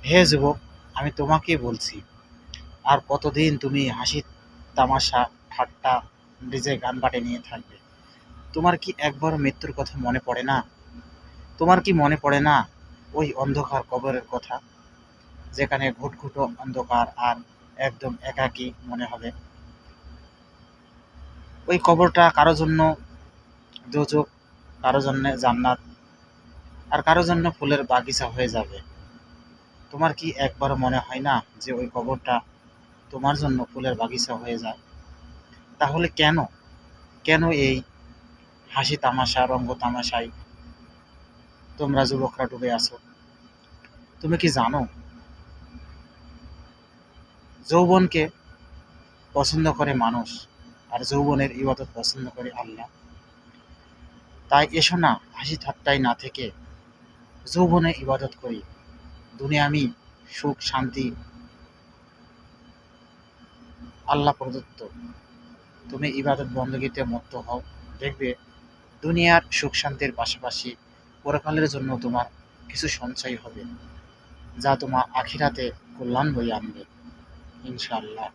হে যুবক, আমি তোমাকেই বলছি, আর কতদিন তুমি হাসি তামাশা ঠাট্টা ডিজে গান বাটে নিয়ে থাকবে? তোমার কি একবার মৃত্যুর কথা মনে পড়ে না? তোমার কি মনে পড়ে না ওই অন্ধকার কবরের কথা, যেখানে ঘুটঘুটো অন্ধকার আর একদম একাকী মনে হবে? ওই কবরটা কারো জন্য দোজখ, কারো জন্য জান্নাত, আর কারো জন্য ফুলের বাগিচা হয়ে যাবে। তোমার কি একবার মনে হয় না যে ওই কবরটা তোমার জন্য ফুলের বাগিচা হয়ে যায়? তাহলে কেন, কেন এই হাসি তামাশা রঙ্গ তামাশায় তোমরা যুবকরা ডুবে আছো? তুমি কি জানো, যৌবনকে পছন্দ করে মানুষ, আর যৌবনের ইবাদত পছন্দ করে আল্লাহ। তাই এসো না, হাসি ঠাট্টায় না থেকে যৌবনে ইবাদত করি। দুনিয়ামি সুখ শান্তি আল্লাহ প্রদত্ত। তুমি ইবাদত বন্দগীতে মত্ত হও, দেখবে দুনিয়ার সুখ শান্তির পাশাপাশি পরকালের জন্য তোমার কিছু সঞ্চয় হবে, যা তোমার আখিরাতে কল্যাণ বয়ে আনবে ইনশাআল্লাহ।